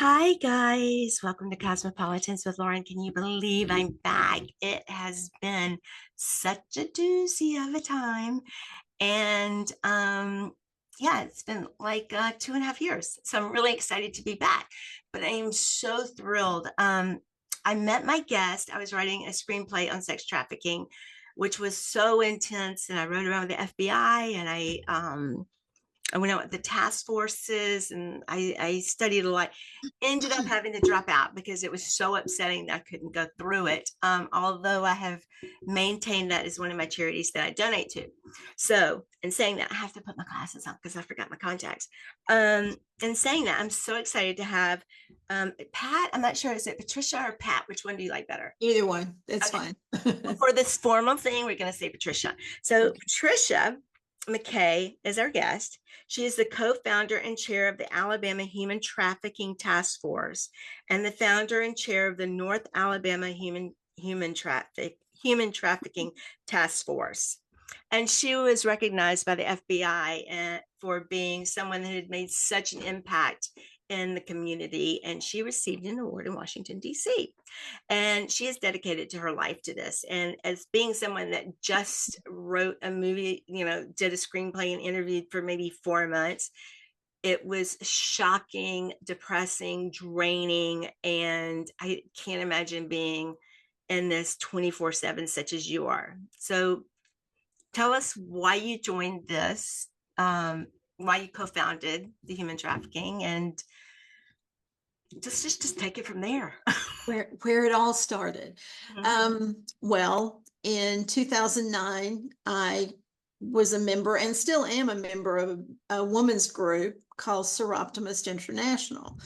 Hi, guys. Welcome to Cosmopolitans with Lauren. Can you believe I'm back? It has been such a doozy of a time. And yeah, it's been like 2.5 years. So I'm really excited to be back. But I am so thrilled. I met my guest. I was writing a screenplay on sex trafficking, which was so intense. And I wrote around with the FBI and I went out with the task forces and I studied a lot. Ended up having to drop out because it was so upsetting that I couldn't go through it. Although I have maintained that as one of my charities that I donate to. So, in saying that, I have to put my glasses on because I forgot my contacts. In saying that, I'm so excited to have Pat. I'm not sure, is it Patricia or Pat? Which one do you like better? Either one, it's Okay. fine. Well, for this formal thing, we're going to say Patricia. So, Okay. Patricia McCay is our guest. She is the co-founder and chair of the Alabama Human Trafficking Task Force and the founder and chair of the North Alabama Human Trafficking Task Force. And she was recognized by the FBI for being someone that had made such an impact in the community, and she received an award in Washington, D.C. And she is dedicated to her life to this. And as being someone that just wrote a movie, did a screenplay and interviewed for maybe 4 months, it was shocking, depressing, draining. And I can't imagine being in this 24/7 such as you are. So tell us why you joined this, why you co-founded the human trafficking, and just take it from there. Where it all started. Well, in 2009, I was a member and still am a member of a women's group called Seroptimist International.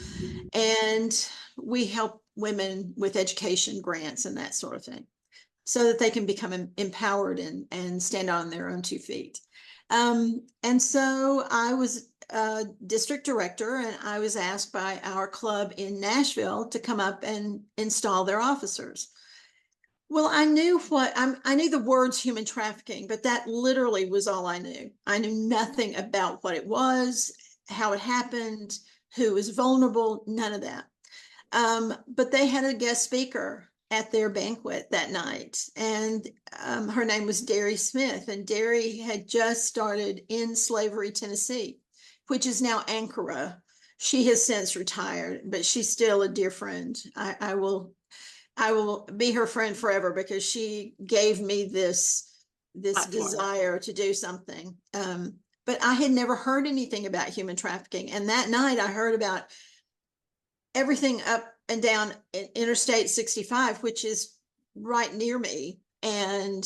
And we help women with education grants and that sort of thing so that they can become empowered and stand on their own 2 feet. And so I was a district director, and I was asked by our club in Nashville to come up and install their officers. Well, I knew the words human trafficking, but that literally was all I knew. I knew nothing about what it was, how it happened, who was vulnerable, none of that. But they had a guest speaker at their banquet that night, and her name was Derry Smith, and Derry had just started in Slavery, Tennessee, which is now Ankara. She has since retired, but she's still a dear friend. I will be her friend forever because she gave me this desire to do something. But I had never heard anything about human trafficking, and that night I heard about everything up and down Interstate 65, which is right near me. And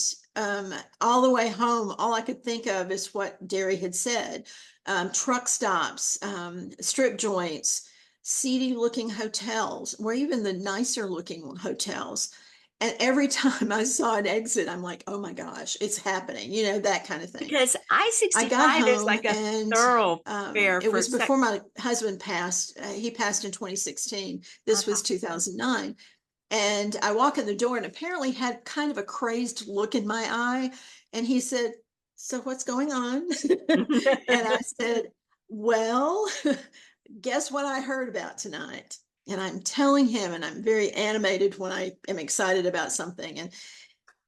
all the way home, all I could think of is what Derry had said. Truck stops, strip joints, seedy looking hotels, or even the nicer looking hotels. And every time I saw an exit, I'm like, oh my gosh, it's happening, that kind of thing. Because I I got 65 is home like a and thoroughfare it for was sex. before my husband passed. He passed in 2016. This was 2009. And I walk in the door and apparently had kind of a crazed look in my eye. And he said, so what's going on? And I said, well, guess what I heard about tonight? And I'm telling him, and I'm very animated when I am excited about something. And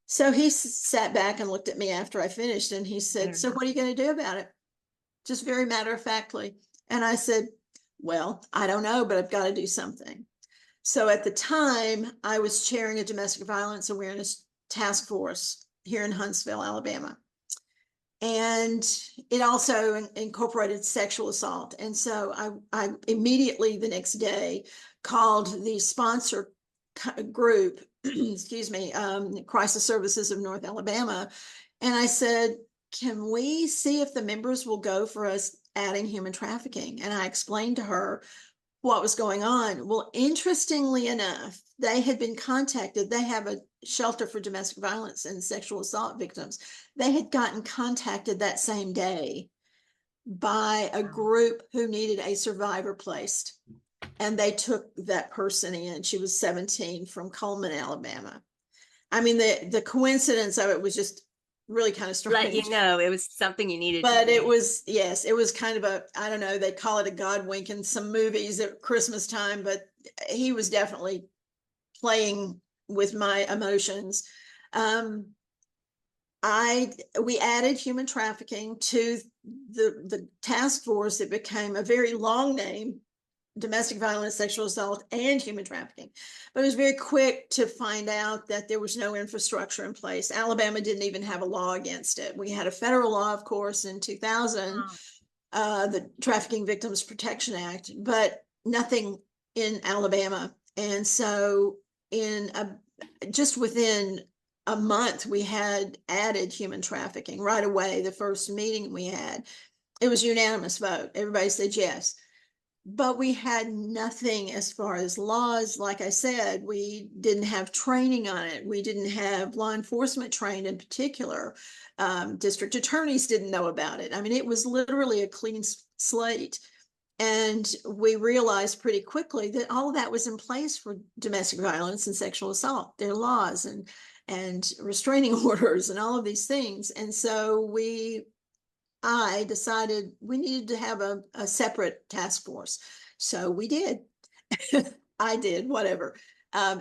so he sat back and looked at me after I finished, and he said, so what are you going to do about it? Just very matter of factly. And I said, well, I don't know, but I've got to do something. So at the time, I was chairing a domestic violence awareness task force here in Huntsville, Alabama. And it also incorporated sexual assault. And so I immediately the next day called the sponsor group, excuse me, Crisis Services of North Alabama. And I said, can we see if the members will go for us adding human trafficking? And I explained to her what was going on. Well, interestingly enough, they had been contacted. They have a shelter for domestic violence and sexual assault victims. They had gotten contacted that same day by a group who needed a survivor placed. And they took that person in. She was 17 from Coleman, Alabama. I mean, the coincidence of it was just really kind of Let you strange. know it was something you needed to But it do. was, yes, it was kind of a, I don't know, they call it a God wink in some movies at Christmas time, but he was definitely playing with my emotions. Um, we added human trafficking to the task force. It became a very long name: domestic violence, sexual assault, and human trafficking. But it was very quick to find out that there was no infrastructure in place. Alabama didn't even have a law against it. We had a federal law, of course, in 2000, Oh, the Trafficking Victims Protection Act, but nothing in Alabama. And so, just within a month, we had added human trafficking right away. The first meeting we had, it was unanimous vote. Everybody said yes. But we had nothing as far as laws. Like I said, we didn't have training on it. We didn't have law enforcement trained in particular. District attorneys didn't know about it. I mean, it was literally a clean slate. And we realized pretty quickly that all of that was in place for domestic violence and sexual assault. There are laws and restraining orders and all of these things. And so I decided we needed to have a separate task force. So we did. I did, whatever.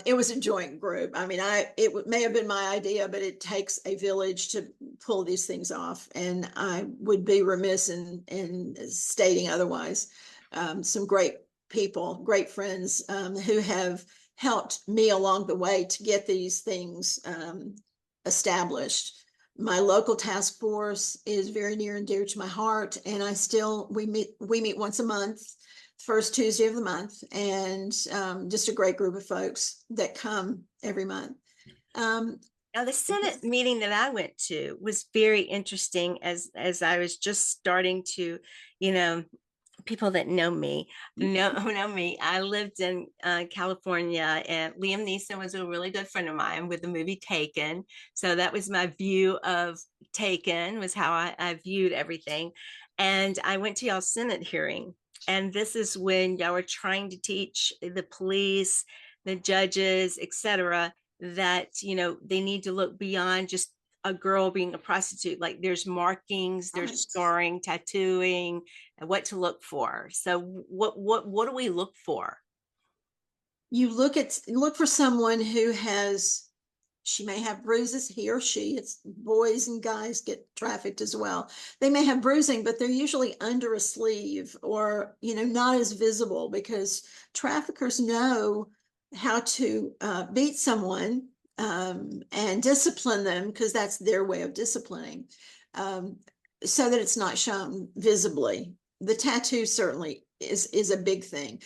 It was a joint group. I mean, it may have been my idea, but it takes a village to pull these things off, and I would be remiss in stating otherwise. Some great people, great friends, who have helped me along the way to get these things established. My local task force is very near and dear to my heart, and we meet once a month, first Tuesday of the month, and just a great group of folks that come every month. Um, now the Senate meeting that I went to was very interesting as I was just starting to, you know, people that know me. I lived in California, and Liam Neeson was a really good friend of mine with the movie Taken. So that was my view of Taken, was how I viewed everything. And I went to y'all Senate hearing, and this is when y'all were trying to teach the police, the judges, etc., that they need to look beyond just a girl being a prostitute. Like there's markings, there's right. scarring, tattooing, and what to look for. So what do we look for? You look for someone who has, she may have bruises, he or she, it's boys and guys get trafficked as well. They may have bruising, but they're usually under a sleeve, or not as visible, because traffickers know how to beat someone, and discipline them, because that's their way of disciplining, um, so that it's not shown visibly. The tattoo certainly is a big thing.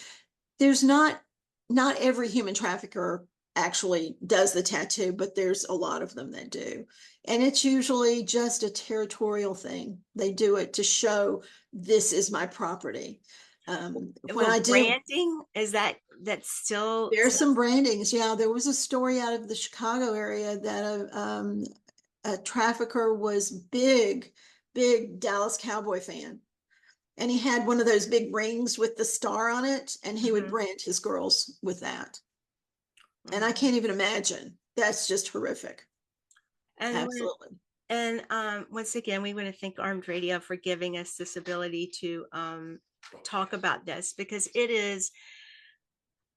There's not every human trafficker actually does the tattoo, but there's a lot of them that do. And it's usually just a territorial thing. They do it to show, this is my property. When Well, I did, branding, is that's still there's some brandings. Yeah, there was a story out of the Chicago area that a trafficker was big Dallas Cowboy fan. And he had one of those big rings with the star on it, and he would Mhm, brand his girls with that. And I mhm. can't even imagine. That's just horrific. and when Absolutely. and once again, we want to thank Armed Radio for giving us this ability to talk about this, because it is,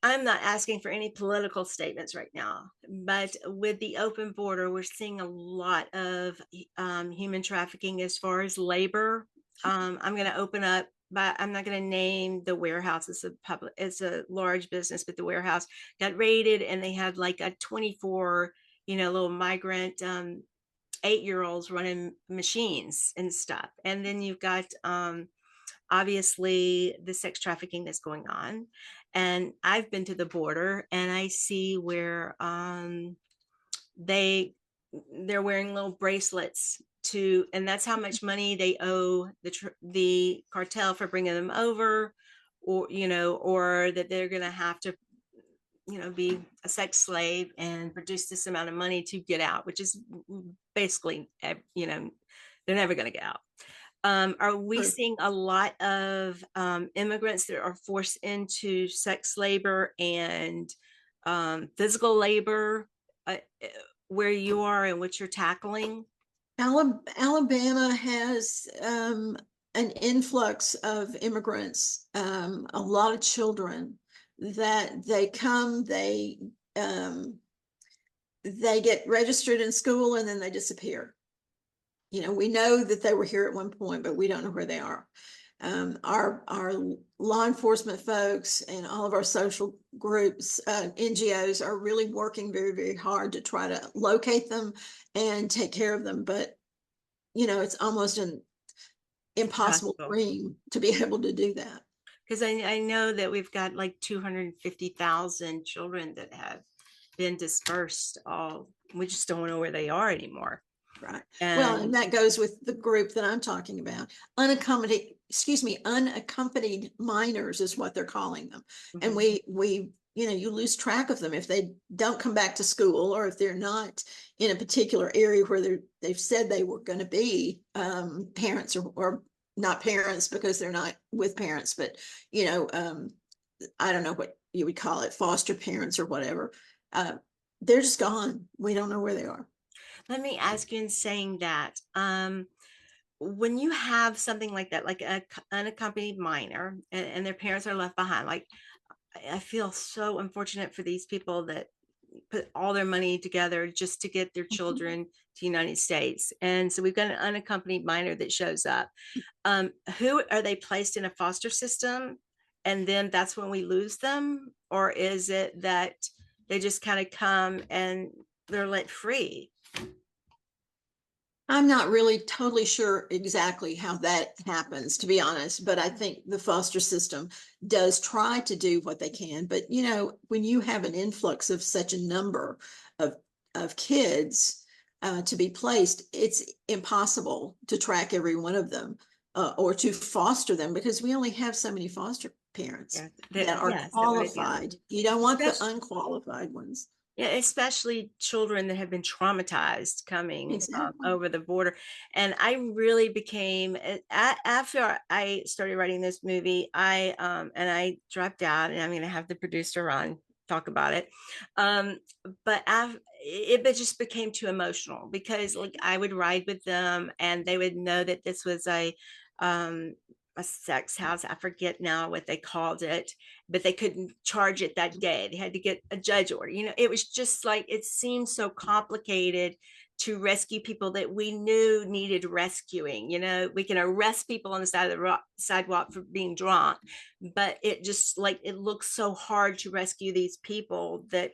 I'm not asking for any political statements right now, but with the open border, we're seeing a lot of human trafficking as far as labor. I'm going to open up, but I'm not going to name the warehouse. It's a large business, but the warehouse got raided, and they had like a 24, little migrant 8-year-olds running machines and stuff. And then you've got obviously the sex trafficking that's going on. And I've been to the border, and I see where they they're wearing little bracelets to, and that's how much money they owe the cartel for bringing them over, or that they're going to have to be a sex slave and produce this amount of money to get out, which is basically, they're never going to get out. Are we True. seeing a lot of immigrants that are forced into sex labor and physical labor, where you are and what you're tackling? Alabama has an influx of immigrants, a lot of children that they come, they get registered in school and then they disappear. You know, we know that they were here at one point, but we don't know where they are. Our law enforcement folks and all of our social groups, NGOs are really working very, very hard to try to locate them and take care of them. But, you know, it's almost an impossible Possible. dream to be able to do that. Because I know that we've got like 250,000 children that have been dispersed. All we just don't know where they are anymore. Right. Well, and And that goes with the group that I'm talking about. Unaccompanied minors is what they're calling them. And mhm. you know, you lose track of them if they don't come back to school, or if they're not in a particular area where they've said they were going to be, parents or not parents because they're not with parents, but, you know, I don't know what you would call it, foster parents or whatever. Uh, they're just gone. We don't know where they are. Let me ask you, in saying that, when you have something like that, like a unaccompanied minor, and their parents are left behind, like I feel so unfortunate for these people that put all their money together just to get their children to the United States. And so we've got an unaccompanied minor that shows up. Who are they placed in a foster system? And then that's when we lose them? Or is it that they just kind of come and they're let free? I'm not really totally sure exactly how that happens, to be honest, but I think the foster system does try to do what they can. But, you know, when you have an influx of such a number of, of kids to be placed, it's impossible to track every one of them, or to foster them, because we only have so many foster parents Yeah, that are yes, that would be qualified. You don't want the especially, unqualified ones. yeah, especially children that have been traumatized coming Exactly. over the border. And I really became, after I started writing this movie, and I dropped out, and I'm going to have the producer on talk about it. Um, but it just became too emotional, because like I would ride with them and they would know that this was um, a sex house. I forget now what they called it, but they couldn't charge it that day. They had to get a judge order. You know, it was just like, it seemed so complicated to rescue people that we knew needed rescuing. You know, we can arrest people on the side of the sidewalk for being drunk, but it just like, it looks so hard to rescue these people that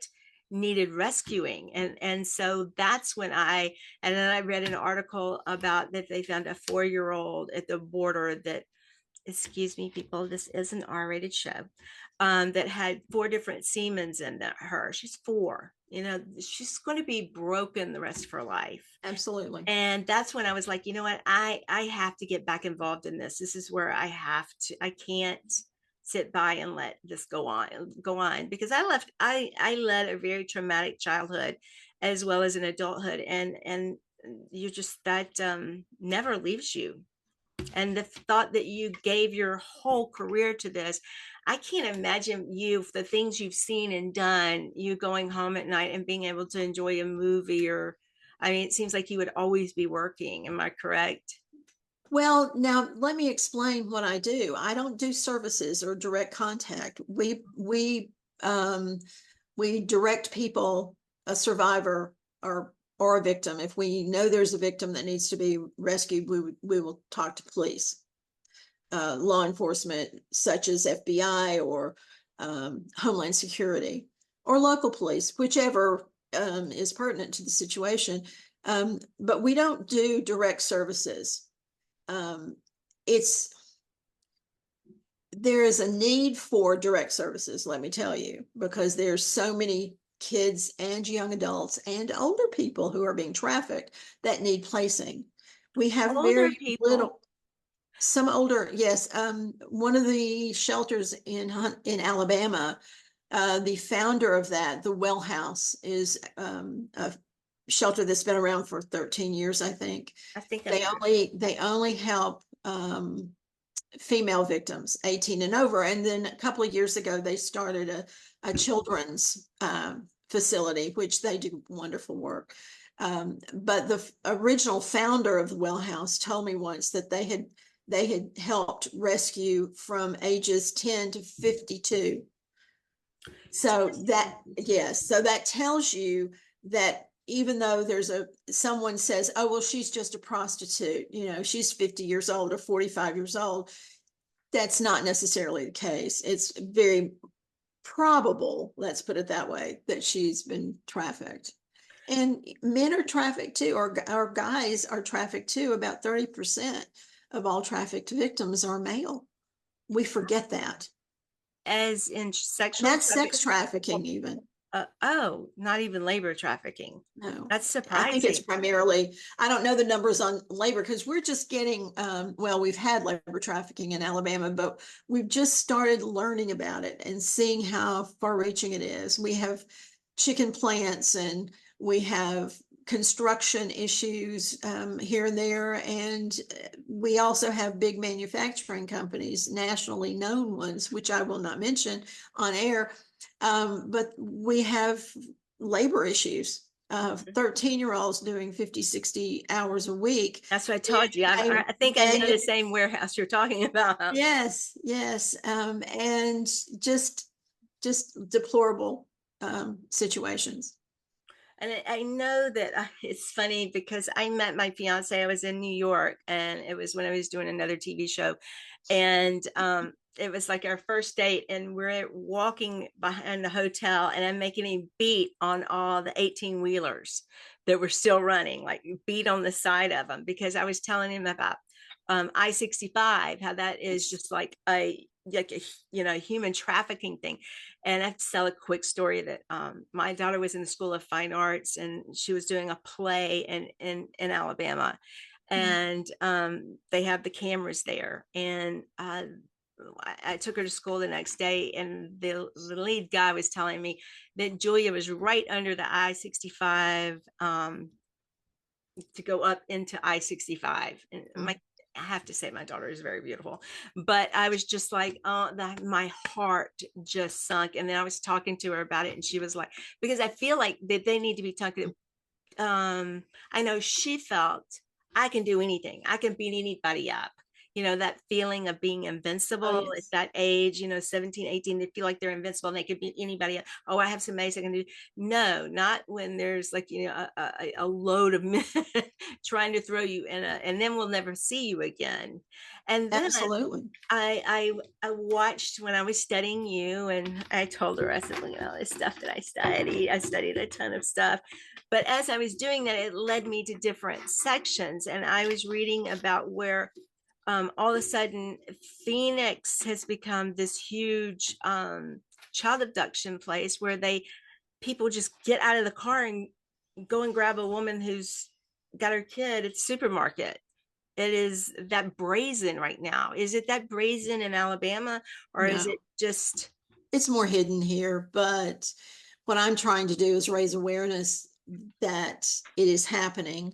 needed rescuing. And so that's when and then I read an article about that they found a 4-year old at the border that, excuse me, people, this is an R-rated show, that had 4 different semens in her. She's 4. You know, she's going to be broken the rest of her life. Absolutely. And that's when I was like, you know what, I have to get back involved in this. This is where I have to. I can't sit by and let this go on, because I led a very traumatic childhood as well as an adulthood, and you just, that never leaves you. And the thought that you gave your whole career to this, I can't imagine you, the things you've seen and done, you going home at night and being able to enjoy a movie. Or I mean, it seems like you would always be working. Am I correct? Well, now let me explain what I do. I don't do services or direct contact. Um, we direct people, a survivor or a victim. If we know there's a victim that needs to be rescued, we will talk to police, law enforcement, such as FBI or Homeland Security, or local police, whichever is pertinent to the situation. But we don't do direct services. It's there is a need for direct services, let me tell you, because there's so many kids and young adults and older people who are being trafficked that need placing. We have Older very people. little. Some older, yes. One of the shelters in Alabama, the founder of that, the Well House, is a shelter that's been around for 13 years, I think. I think I've They heard. only help female victims 18 and over. And then a couple of years ago, they started a children's facility, which they do wonderful work. But the original founder of the well house told me once that they had helped rescue from ages 10 to 52. So that, yes, so that tells you that even though someone says, oh, well, she's just a prostitute, she's 50 years old or 45 years old, that's not necessarily the case. It's very probable, let's put it that way, that she's been trafficked. And men are trafficked too, or guys are trafficked too. About 30% of all trafficked victims are male. We forget that. As in sexual That's trafficking? sex trafficking even. Oh, not even labor trafficking. No, That's I think it's surprising. primarily, I don't know the numbers on labor because we're just getting, well, we've had labor trafficking in Alabama, but we've just started learning about it and seeing how far reaching it is. We have chicken plants and we have construction issues here and there. And we also have big manufacturing companies, nationally known ones, which I will not mention on air. But we have labor issues. 13-year-olds doing 50, 60 hours a week. That's what I told you. I think I know the same warehouse you're talking about. Yes, yes. And just deplorable situations. And I know that it's funny because I met my fiance. I was in New York, and it was when I was doing another TV show, and it was like our first date, and we're walking behind the hotel, and I'm making a beat on all the 18 wheelers that were still running, like beat on the side of them, because I was telling him about I-65, how that is just like a human trafficking thing. And I have to tell a quick story that my daughter was in the School of Fine Arts, and she was doing a play in Alabama, and they have the cameras there, and I took her to school the next day, and the lead guy was telling me that Julia was right under the I-65 to go up into I-65. And I have to say my daughter is very beautiful, but I was just like, oh, my heart just sunk. And then I was talking to her about it, and she was like, because I feel like that they need to be talking. I know she felt, I can do anything, I can beat anybody up, that feeling of being invincible. Oh, At yes. that age, 17, 18, they feel like they're invincible and they could beat anybody up. Oh, I have some mace I can do. No, not when there's like, a load of men trying to throw you in and then we'll never see you again. And then Absolutely. I watched when I was studying you, and I told her, I said, look at all this stuff that I studied. I studied a ton of stuff. But as I was doing that, it led me to different sections. And I was reading about where all of a sudden Phoenix has become this huge child abduction place where people just get out of the car and go and grab a woman who's got her kid at the supermarket. It is that brazen right now. Is it that brazen in Alabama, or is No, it just? it's more hidden here, but what I'm trying to do is raise awareness that it is happening,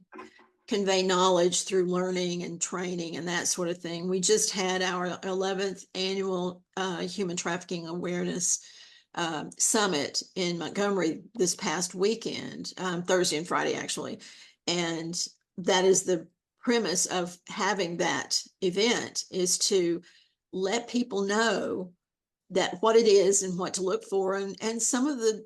convey knowledge through learning and training and that sort of thing. We just had our 11th annual Human Trafficking Awareness Summit in Montgomery this past weekend, Thursday and Friday, actually. And that is the premise of having that event, is to let people know that what it is and what to look for, and some of the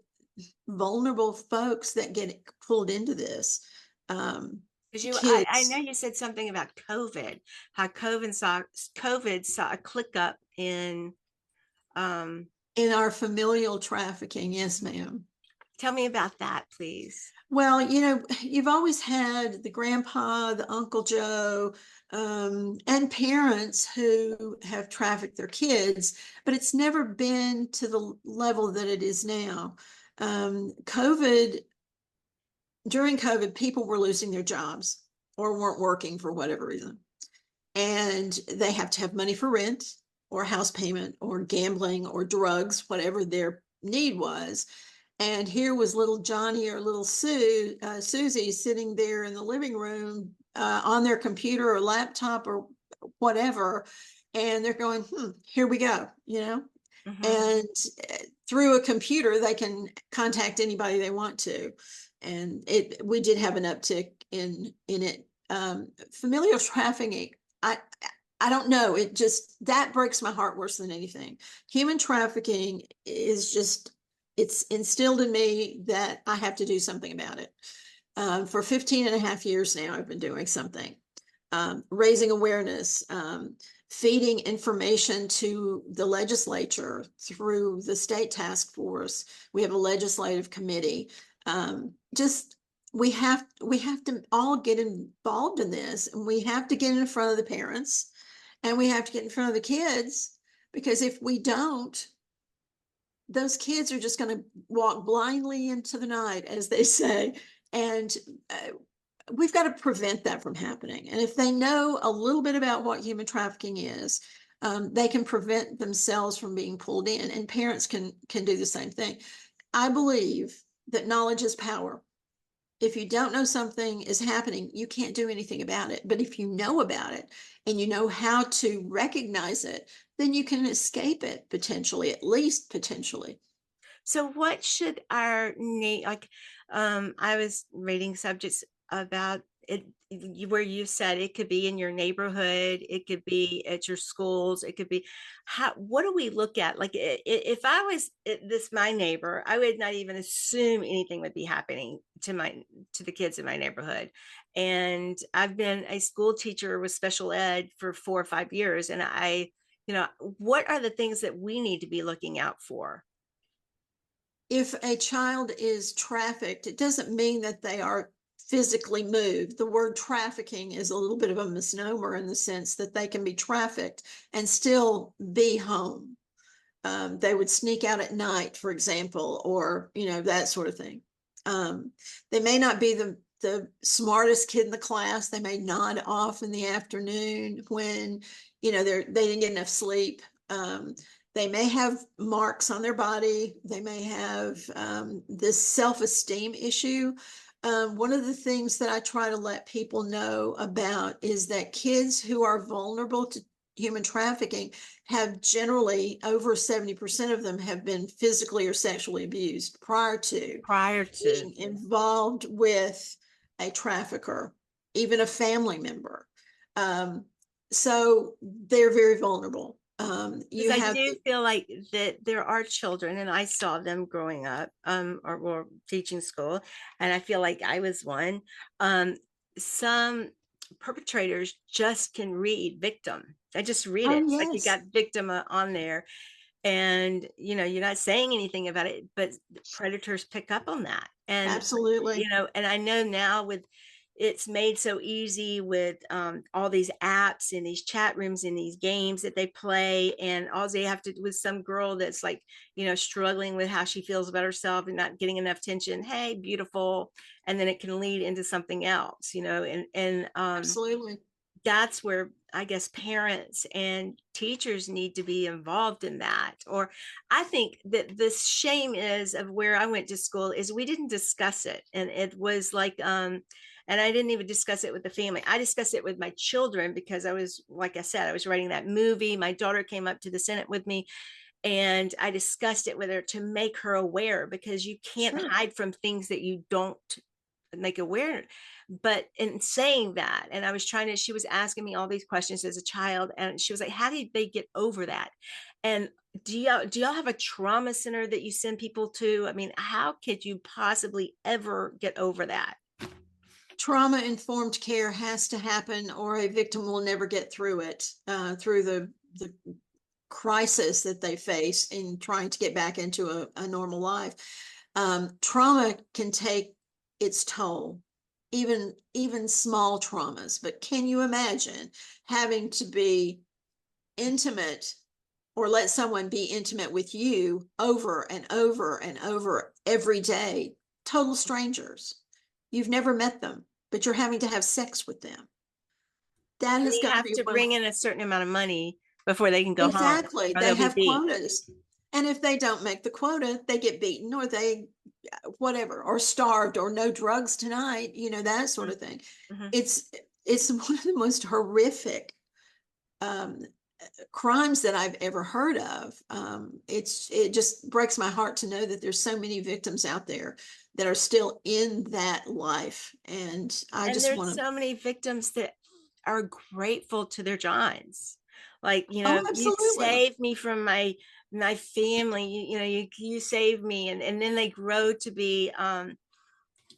vulnerable folks that get pulled into this. Because I know Kids. you said something about COVID, how COVID saw a click up um In our familial trafficking, yes, ma'am. tell me about that, please. Well, you've always had the grandpa, the Uncle Joe, and parents who have trafficked their kids, but it's never been to the level that it is now. COVID, during COVID, people were losing their jobs or weren't working for whatever reason. And they have to have money for rent or house payment or gambling or drugs, whatever their need was. And here was little Johnny or little Susie sitting there in the living room on their computer or laptop or whatever. And they're going, here we go, Mm-hmm. and through a computer, they can contact anybody they want to. we did have an uptick in it. Familial trafficking, I don't know. It just, that breaks my heart worse than anything. Human trafficking is just, it's instilled in me that I have to do something about it. For 15 and a half years now, I've been doing something, raising awareness, feeding information to the legislature through the state task force. We have a legislative committee. Just we have to all get involved in this, and we have to get in front of the parents, and we have to get in front of the kids, because if we don't, those kids are just going to walk blindly into the night, as they say. And we've got to prevent that from happening. And if they know a little bit about what human trafficking is, they can prevent themselves from being pulled in, and parents can do the same thing. I believe that knowledge is power. If you don't know something is happening, you can't do anything about it. But if you know about it and you know how to recognize it, then you can escape it potentially, at least potentially. So what should our like I was reading subjects about it where you said it could be in your neighborhood, it could be at your schools, it could be what do we look at? Like if I was this my neighbor, I would not even assume anything would be happening to the kids in my neighborhood. And I've been a school teacher with special ed for 4 or 5 years, and what are the things that we need to be looking out for? If a child is trafficked, it doesn't mean that they are physically moved. The word trafficking is a little bit of a misnomer in the sense that they can be trafficked and still be home. They would sneak out at night, for example, or, that sort of thing. They may not be the smartest kid in the class. They may nod off in the afternoon when, they didn't get enough sleep. They may have marks on their body. They may have this self-esteem issue. One of the things that I try to let people know about is that kids who are vulnerable to human trafficking have generally, over 70% of them have been physically or sexually abused prior to being involved with a trafficker, even a family member. So they're very vulnerable. Because I do feel like that there are children, and I saw them growing up, or teaching school, and I feel like I was one. Some perpetrators just can read victim. I just read Oh, it. It's like you yes, got victim on there, and you're not saying anything about it, but predators pick up on that. And absolutely. and I know now with it's made so easy with all these apps and these chat rooms and these games that they play, and all they have to do with some girl that's like struggling with how she feels about herself and not getting enough attention, hey beautiful, and then it can lead into something else, and Absolutely. that's where I guess parents and teachers need to be involved in that. Or I think that the shame is of where I went to school is we didn't discuss it. And it was like, and I didn't even discuss it with the family. I discussed it with my children because I was, like I said, I was writing that movie. My daughter came up to the Senate with me, and I discussed it with her to make her aware, because you can't Sure. hide from things that you don't make aware. But in saying that, and I was trying to, she was asking me all these questions as a child, and she was like, how did they get over that? And do y'all have a trauma center that you send people to? I mean, how could you possibly ever get over that? Trauma informed care has to happen, or a victim will never get through it, through the crisis that they face in trying to get back into a normal life. Trauma can take its toll, even small traumas. But can you imagine having to be intimate, or let someone be intimate with you over and over and over every day? Total strangers. You've never met them, but you're having to have sex with them. That And has you got to have be to one. bring in a certain amount of money before they can go home, Exactly. or They they'll be have beat. quotas. And if they don't make the quota, they get beaten, or they, whatever, or starved, or no drugs tonight, that sort of thing. Mm-hmm. It's, it's one of the most horrific um, crimes that I've ever heard of. It just breaks my heart to know that there's so many victims out there that are still in that life. And I And just there's want to, so many victims that are grateful to their Johns. Like, oh, you absolutely. saved me from my family. You saved me, and then they grow to be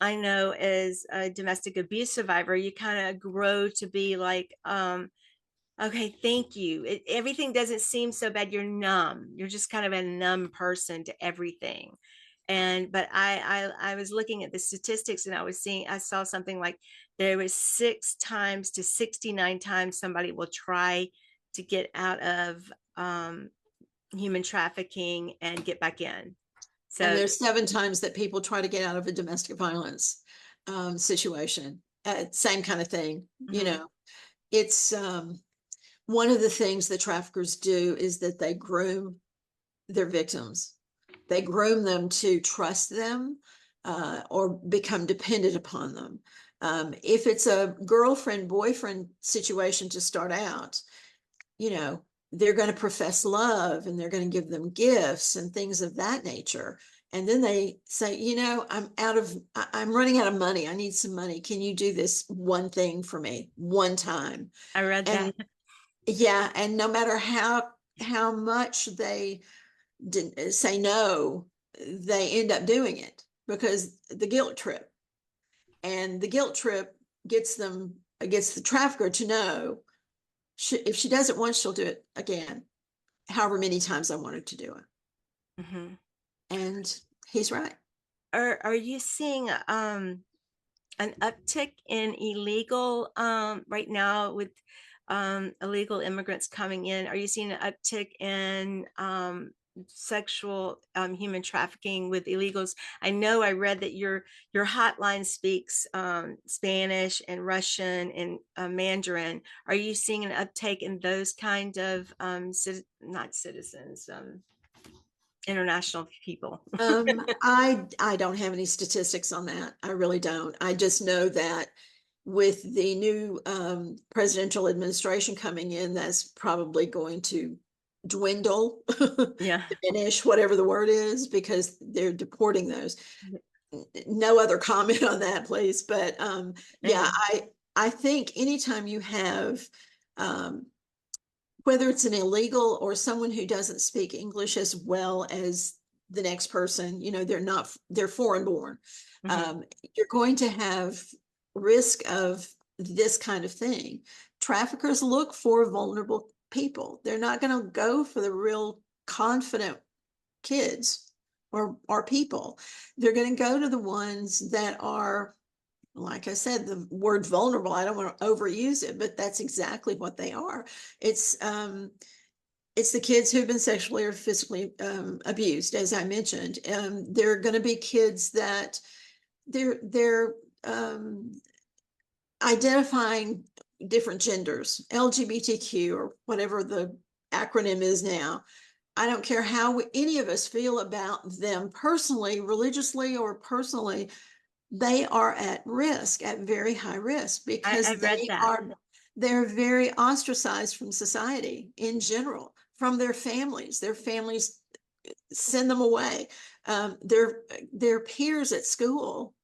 I know as a domestic abuse survivor, you kind of grow to be like, okay, thank you. Everything doesn't seem so bad. You're numb. You're just kind of a numb person to everything. But I was looking at the statistics, and I saw something like there was 6 times to 69 times somebody will try to get out of human trafficking and get back in. And So there's 7 times that people try to get out of a domestic violence situation. Same kind of thing. mhm, It's one of the things that traffickers do is that they groom their victims. They groom them to trust them or become dependent upon them. If it's a girlfriend boyfriend situation to start out, you know, they're going to profess love and they're going to give them gifts and things of that nature. And then they say, I'm running out of money. I need some money. Can you do this one thing for me one time? I read And that. yeah, and no matter how much they didn't say no, they end up doing it because the guilt trip, and the guilt trip gets the trafficker to know if she does it once, she'll do it again, however many times I wanted to do it. Mhm. And he's right. Are you seeing an uptick in illegal right now with illegal immigrants coming in? Are you seeing an uptick in sexual human trafficking with illegals? I know I read that your hotline speaks Spanish and Russian and Mandarin. Are you seeing an uptake in those kind of not citizens, international people? I don't have any statistics on that. I really don't. I just know that with the new presidential administration coming in, that's probably going to dwindle, Yeah. diminish, whatever the word is, because they're deporting those. No other comment on that, please. But yeah, Yeah. I think anytime you have um, whether it's an illegal or someone who doesn't speak English as well as the next person, they're foreign born. Mhm. Um, you're going to have risk of this kind of thing. Traffickers look for vulnerable people. They're not going to go for the real confident kids or people. They're going to go to the ones that are, like I said, the word vulnerable, I don't want to overuse it, but that's exactly what they are. It's the kids who've been sexually or physically abused, as I mentioned. They're going to be kids that they're identifying different genders, LGBTQ or whatever the acronym is now. I don't care how any of us feel about them personally, religiously, or personally, they are at risk, at very high risk, I because read that. they're very ostracized from society in general, from their families. Their families send them away. Their peers at school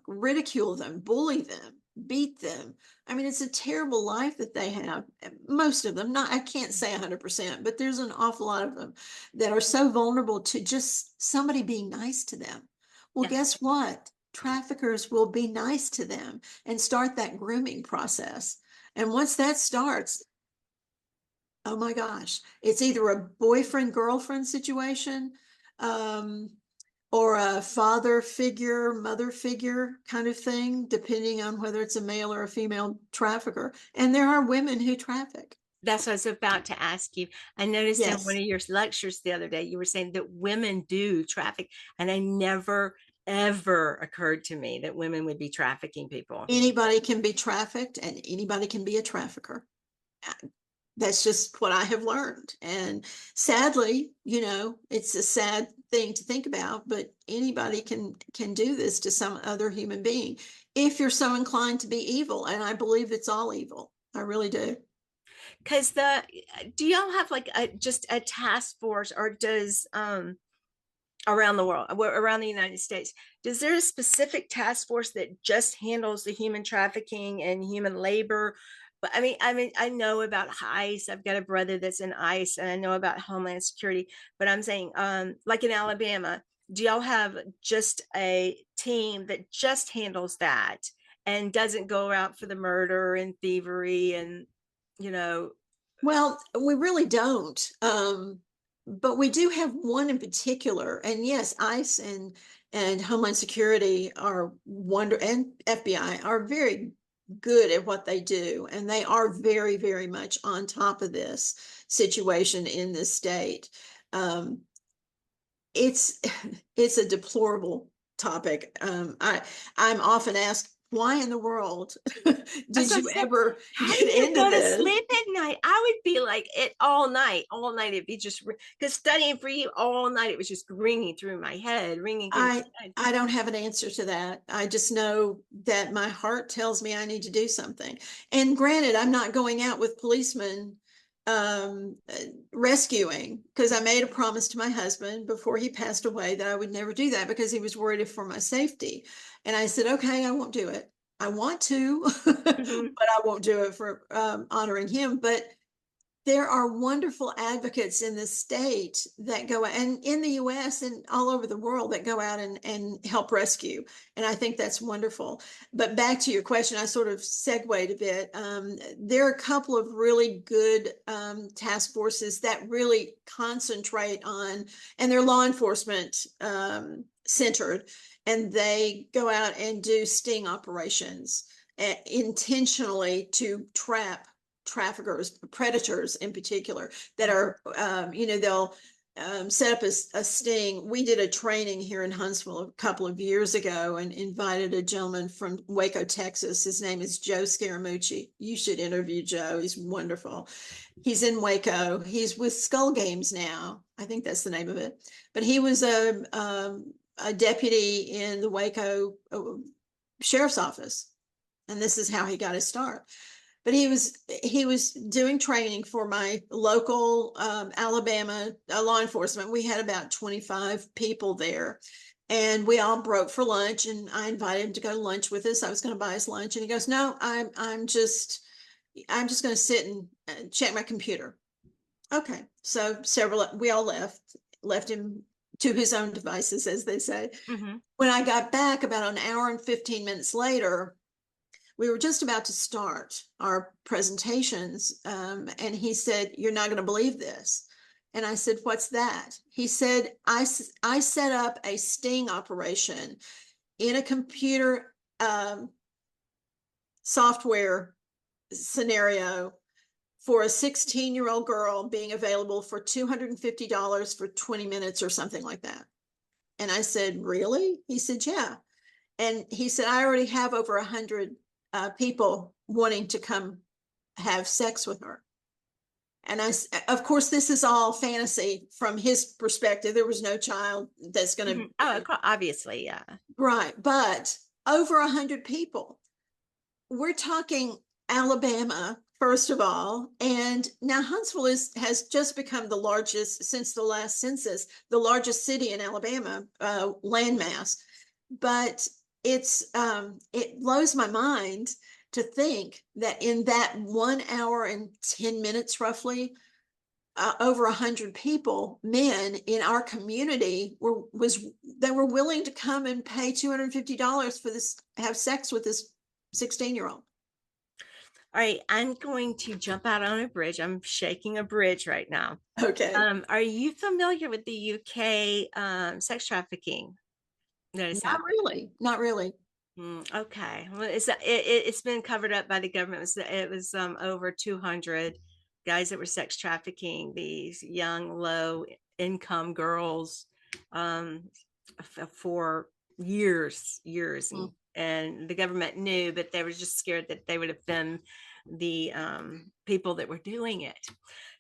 ridicule them, bully them, beat them. I mean, it's a terrible life that they have. Most of them, not, I can't say 100%, but there's an awful lot of them that are so vulnerable to just somebody being nice to them. Well, Yeah. guess what? Traffickers will be nice to them and start that grooming process. And once that starts, oh my gosh, it's either a boyfriend girlfriend situation, um, or a father figure, mother figure kind of thing, depending on whether it's a male or a female trafficker. And there are women who traffic. That's what I was about to ask you. I noticed in one Yes, of your lectures the other day, you were saying that women do traffic, and I never, ever occurred to me that women would be trafficking people. anybody can be trafficked and anybody can be a trafficker. That's just what I have learned. And sadly, it's a sad thing to think about, but anybody can do this to some other human being if you're so inclined to be evil. And I believe it's all evil. I really do. Because do y'all have like just a task force, or does around the world, around the United States. Is there a specific task force that just handles the human trafficking and human labor? But I mean, I know about ICE. I've got a brother that's in ICE, and I know about Homeland Security. But I'm saying, like in Alabama, do y'all have just a team that just handles that and doesn't go out for the murder and thievery and, you know? Well, we really don't. But we do have one in particular. And yes, ICE and Homeland Security are and FBI are very good at what they do. And they are very, very much on top of this situation in this state. Um, it's it's a deplorable topic. I'm often asked, why in the world As did I you said, ever how do get you into go to this? sleep at night? I would be like it all night, all night. It'd be just because studying for you all night, it was just ringing through my head, ringing through I my head. I don't have an answer to that. I just know that my heart tells me I need to do something. And granted, I'm not going out with policemen um, rescuing, because I made a promise to my husband before he passed away that I would never do that because he was worried for my safety. And I said, okay, I won't do it. I want to, but Mhm. I won't do it for honoring him. But there are wonderful advocates in the state that go and in the US and all over the world that go out and help rescue. And I think that's wonderful. But back to your question, I sort of segued a bit. There are a couple of really good task forces that really concentrate on, and they're law enforcement centered, and they go out and do sting operations intentionally to trap traffickers, predators in particular, that are, they'll set up a sting. We did a training here in Huntsville a couple of years ago and invited a gentleman from Waco, Texas. His name is Joe Scaramucci. You should interview Joe. He's wonderful. He's in Waco. He's with Skull Games now. I think that's the name of it. But he was a deputy in the Waco sheriff's office, and this is how he got his start. But he was doing training for my local Alabama law enforcement. We had about 25 people there, and we all broke for lunch. And I invited him to go to lunch with us. I was going to buy his lunch, and he goes, "No, I'm just going to sit and check my computer." Okay, so we all left him to his own devices, as they say. Mhm. When I got back about an hour and 15 minutes later, we were just about to start our presentations. And he said, "You're not going to believe this." And I said, "What's that?" He said, I set up a sting operation in a computer software scenario for a 16-year-old girl being available for $250 for 20 minutes or something like that. And I said, "Really?" He said, "Yeah." And he said, "I already have over 100 people wanting to come have sex with her." And of course, this is all fantasy from his perspective. There was no child that's going Mhm. to, Oh, obviously, yeah. right. But over 100 people. We're talking Alabama, first of all. And now Huntsville has just become the largest, since the last census, the largest city in Alabama, landmass. But it blows my mind to think that in that 1 hour and 10 minutes, roughly, over 100 people, men in our community, they were willing to come and pay $250 for this, have sex with this 16-year-old. All right, I'm going to jump out on a bridge. I'm shaking a bridge right now. Okay. Are you familiar with the UK sex trafficking that is Not happening? really. Not really. Okay, well, it's been covered up by the government. It was over 200 guys that were sex trafficking these young, low income girls um, for years, Mm, and the government knew, but they were just scared that they would offend the people that were doing it.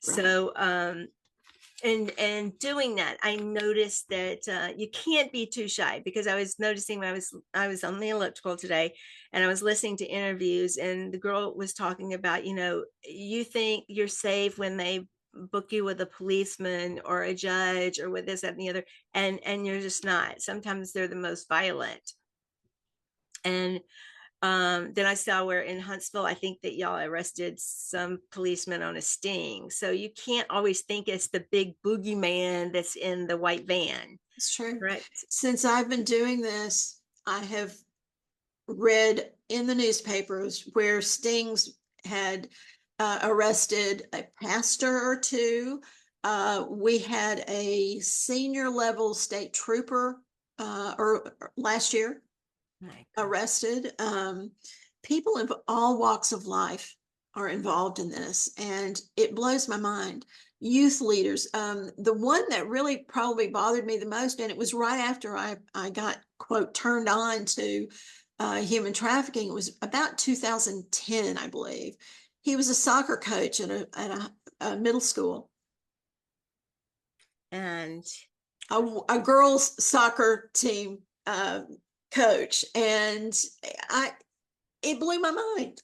right. So and doing that, I noticed that you can't be too shy, because I was noticing when I was on the elliptical today, and I was listening to interviews, and the girl was talking about, you think you're safe when they book you with a policeman or a judge or with this, that, and the other, and you're just not. Sometimes they're the most violent. And then I saw where in Huntsville, I think that y'all arrested some policemen on a sting. So you can't always think it's the big boogeyman that's in the white van. It's true. Correct. Since I've been doing this, I have read in the newspapers where stings had arrested a pastor or two. We had a senior level state trooper or last year arrested. People of all walks of life are involved in this, and it blows my mind. Youth leaders. The one that really probably bothered me the most, and it was right after I got, quote, turned on to human trafficking. It was about 2010, I believe. He was a soccer coach at a middle school. And a girls' soccer team coach, and it blew my mind.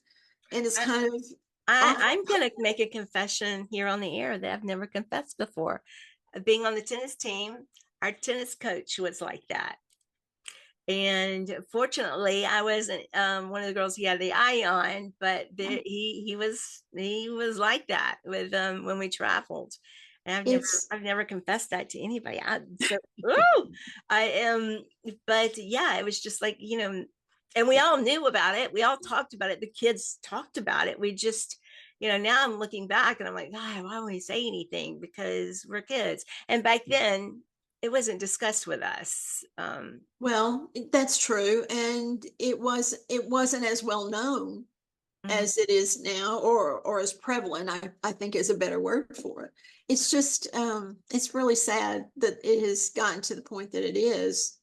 And it's kind of I'm going to make a confession here on the air that I've never confessed before. Being on the tennis team, our tennis coach was like that. And fortunately, I wasn't one of the girls he had the eye on, but he was like that with when we traveled. And I've never confessed that to anybody. I am, but yeah, it was just like, and we all knew about it. We all talked about it. The kids talked about it. We just, now I'm looking back and I'm like, God, why don't we say anything? Because we're kids. And back then, it wasn't discussed with us. Well, that's true, and it wasn't as well known as it is now, or as prevalent. I think is a better word for it. It's just it's really sad that it has gotten to the point that it is,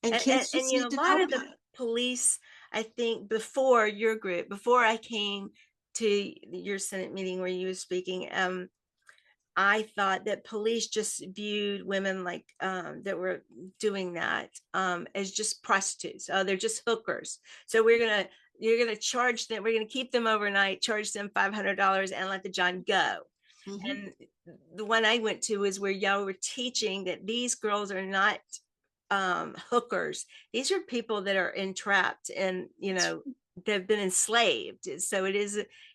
and kids just need a to lot know of the about it. police, I think, before your group, before I came to your Senate meeting where you were speaking, I thought that police just viewed women like that were doing that as just prostitutes. Oh, they're just hookers. So you're gonna charge them. We're gonna keep them overnight, charge them $500, and let the John go. And the one I went to is where y'all were teaching that these girls are not hookers. These are people that are entrapped and they've been enslaved. So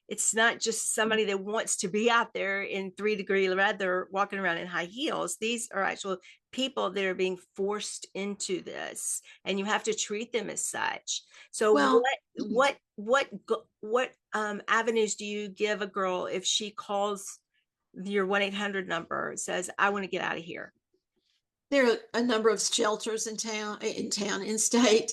it's not just somebody that wants to be out there in 3-degree weather walking around in high heels. These are actual people that are being forced into this, and you have to treat them as such. So Well, what avenues do you give a girl if she calls your 1-800 number, says, I want to get out of here? there are a number of shelters in state,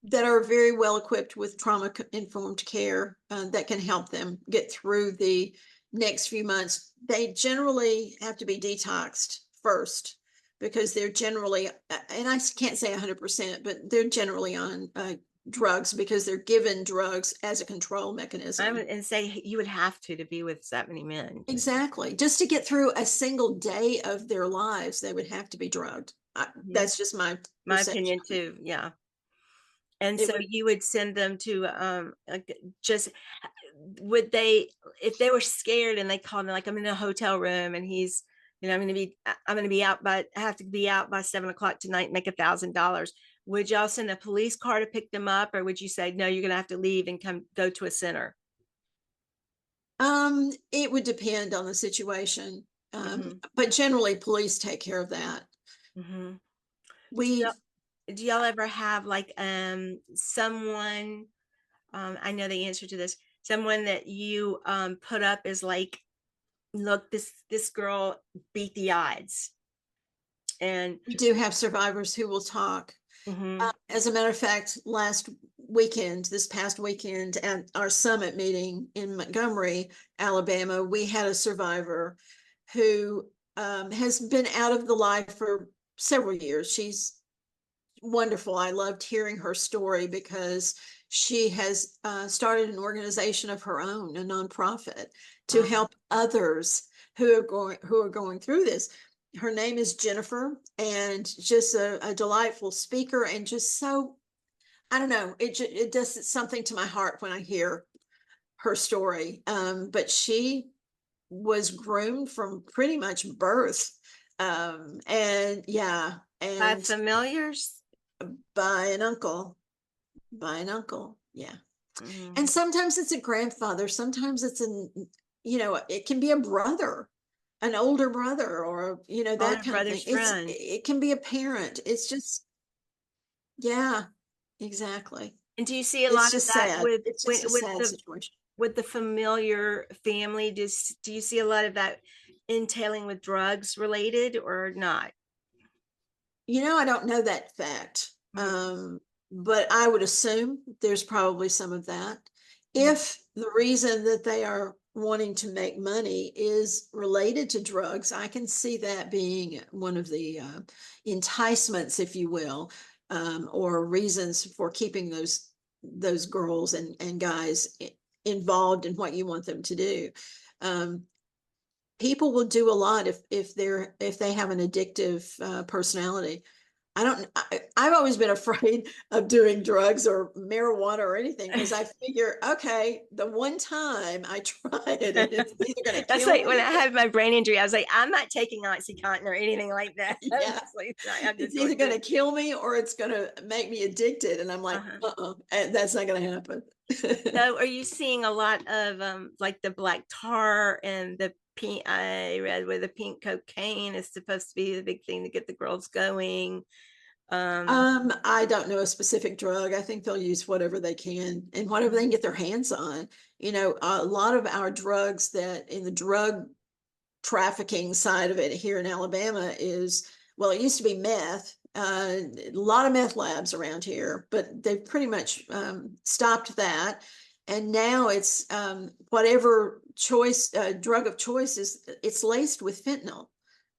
that are very well equipped with trauma informed care that can help them get through the next few months. They generally have to be detoxed first because they're generally, and I can't say 100%, but they're generally on drugs because they're given drugs as a control mechanism. And say you would have to be with that many men. Exactly. Just to get through a single day of their lives, they would have to be drugged. That's just my opinion too. Yeah. And so you would send them to just would they, if they were scared and they called me like, I'm in a hotel room and he's, I'm going to be out by, I have to be out by 7 o'clock tonight, make $1,000. Would y'all send a police car to pick them up, or would you say, no, you're going to have to leave and go to a center? It would depend on the situation. But generally police take care of that. Do y'all ever have like someone, I know the answer to this, someone that you put up as like, look, this girl beat the odds? And we do have survivors who will talk. As a matter of fact, this past weekend at our summit meeting in Montgomery, Alabama, we had a survivor who has been out of the life for several years. She's wonderful. I loved hearing her story because she has started an organization of her own, a nonprofit, to help others who are going through this. Her name is Jennifer, and just a delightful speaker, and just so, I don't know, it does something to my heart when I hear her story. But she was groomed from pretty much birth. And yeah, By and familiars? by an uncle, yeah. Mm-hmm. And sometimes it's a grandfather, sometimes it's it can be a brother, an older brother, or that Older kind of thing. brother's friend. It can be a parent. It's just, yeah, exactly. And do you see a It's lot of just that sad. with It's just a with sad the situation. familiar family? Do you see a lot of that entailing with drugs related or not? I don't know that fact. Mm-hmm. But I would assume there's probably some of that. If the reason that they are wanting to make money is related to drugs, I can see that being one of the enticements, if you will, or reasons for keeping those girls and guys involved in what you want them to do. Um, People will do a lot if they have an addictive personality. I've always been afraid of doing drugs or marijuana or anything, because I figure, okay, the one time I tried it, it's either going to That's kill like when me. I had my brain injury. I was like, I'm not taking OxyContin or anything like that. I'm Yeah, just like, I'm it's just either going going to. to kill me or it's going to make me addicted. And I'm like, Uh-huh. that's not going to happen. So, are you seeing a lot of like the black tar and the pink? I read where the pink cocaine is supposed to be the big thing to get the girls going. I don't know a specific drug. I think they'll use whatever they can and whatever they can get their hands on. A lot of our drugs that in the drug trafficking side of it here in Alabama is, well, it used to be meth. A lot of meth labs around here, but they've pretty much stopped that. And now it's whatever choice drug of choice is, it's laced with fentanyl,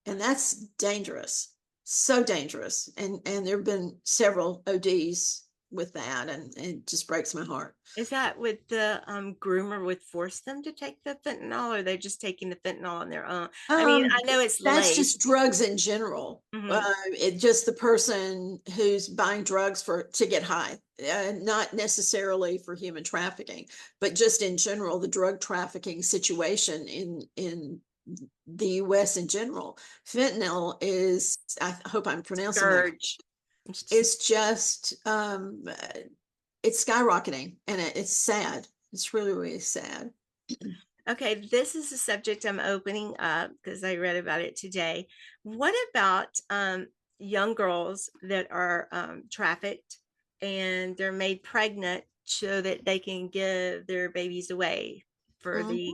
and that's dangerous, so dangerous. And there have been several ODs with that, and it just breaks my heart. Is that with the groomer would force them to take the fentanyl, or they're just taking the fentanyl on their own? I mean, Um, I know it's that's laced. just drugs in general. Mhm. It just the person who's buying drugs to get high, not necessarily for human trafficking, but just in general, the drug trafficking situation in the U.S. in general. Fentanyl is, I hope I'm pronouncing that, Scourge. is just it's skyrocketing, and it's sad. It's really, really sad. Okay, this is a subject I'm opening up because I read about it today. What about young girls that are trafficked and they're made pregnant so that they can give their babies away for the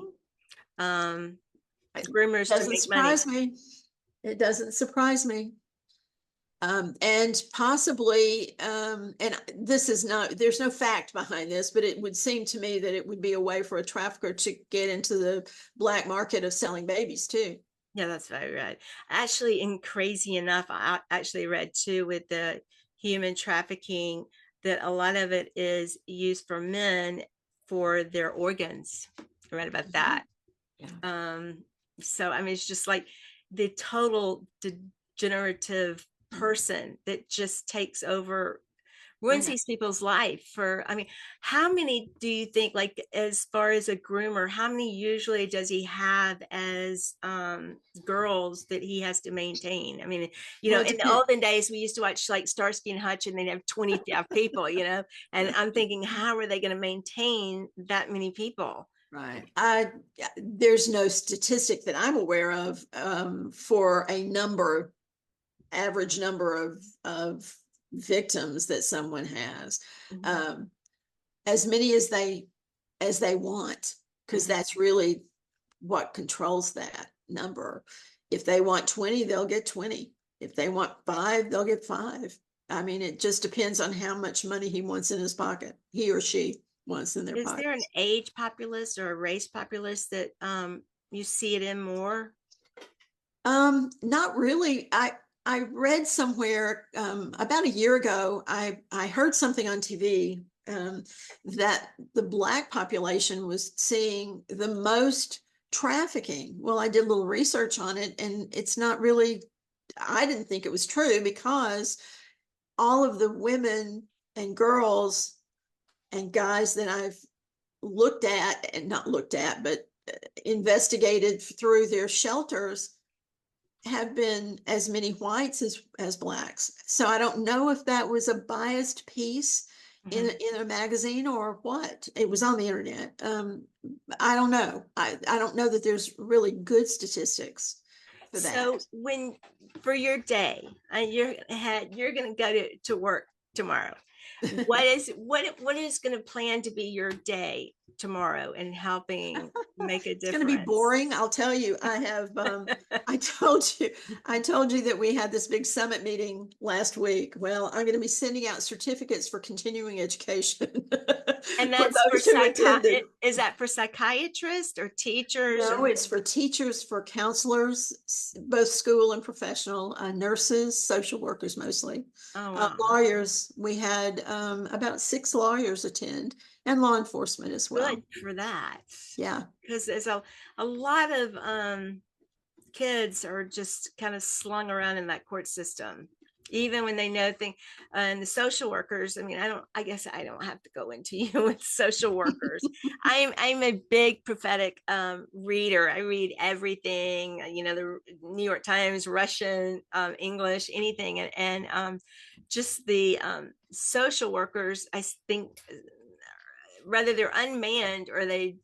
Mhm. um, It groomers to doesn't make money? surprise me. It doesn't surprise me. And possibly, and this is not, there's no fact behind this, but it would seem to me that it would be a way for a trafficker to get into the black market of selling babies too. Yeah, that's what I read. Actually, and crazy enough, I actually read too with the human trafficking that a lot of it is used for men for their organs. I read about Mhm. that. Yeah. Um, so I mean, it's just like the total degenerative person that just takes over, I ruins know. these people's life for, I mean, how many do you think, like as far as a groomer, how many usually does he have as girls that he has to maintain? I mean, Well, it in the depends. olden days we used to watch like Starsky and Hutch and they'd have 25 people, and I'm thinking, how are they going to maintain that many people? Right. There's no statistic that I'm aware of for a average number of victims that someone has. Mhm. Um, as many as they want, because Mhm. that's really what controls that number. If they want 20, they'll get 20. If they want 5, they'll get 5. I mean, it just depends on how much money he wants in his pocket, he or she wants in their Is there an pockets. age populace or a race populace that you see it in more? Not really. I read somewhere about a year ago. I heard something on TV that the black population was seeing the most trafficking. Well, I did a little research on it, and it's not really. I didn't think it was true, because all of the women and girls and guys that I've looked at, and not looked at, but investigated through their shelters have been as many whites as blacks. So I don't know if that was a biased piece Mhm. in a magazine or what. It was on the internet. I don't know. I don't know that there's really good statistics for So that. when for your day, you're going to go to work tomorrow. What is going to plan to be your day tomorrow and helping make a It's going to be difference? boring. I'll tell you, I have, I told you, I told you that we had this big summit meeting last week. Well, I'm going to be sending out certificates for continuing education And for that's for those who attended. is that for psychiatrists or teachers No, or it's for teachers, for counselors, both school and professional, nurses, social workers mostly, oh wow. lawyers. We had about 6 lawyers attend, and law enforcement as well. Good for that. Yeah. Because there's a lot of kids are just kind of slung around in that court system even when they know things. And the social workers, I guess I don't have to go into you with social workers. I'm a big prophetic reader. I read everything, the New York Times, Russian, English, anything. And just the social workers, I think, whether they're unmanned or they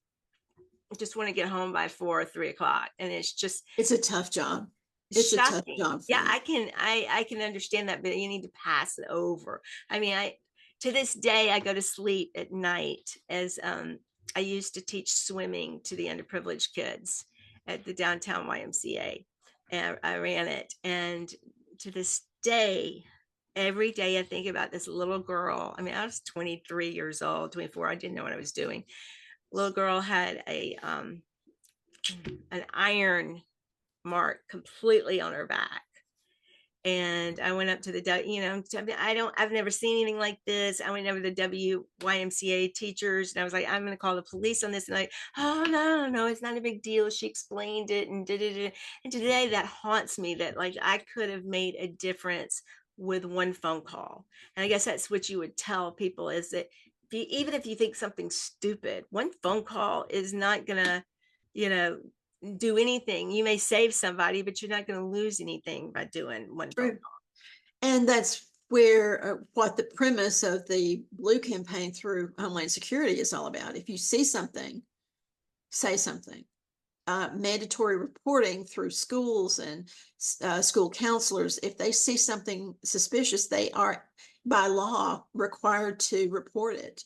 just want to get home by 4 or 3 o'clock, and it's just It's a tough job. It's a tough shocking. job for Yeah, them. I can understand that, but you need to pass it over. I to this day I go to sleep at night as I used to teach swimming to the underprivileged kids at the downtown YMCA, and I ran it. And to this day, every day I think about this little girl. I was 23 years old, 24. I didn't know what I was doing. Little girl had a an iron mark completely on her back. And I went up to I've never seen anything like this. I went over to the WYMCA teachers and I was like, I'm going to call the police on this. And like, oh, no, it's not a big deal. She explained it and did it. And today that haunts me that like I could have made a difference with one phone call. And I guess that's what you would tell people is that even if you think something's stupid, one phone call is not going to, you know, do anything. You may save somebody, but you're not going to lose anything by doing one phone True. And that's where what the premise of the Blue campaign through Homeland Security is all about. If you see something, say something. Mandatory reporting through schools and school counselors. If they see something suspicious, they are by law required to report it.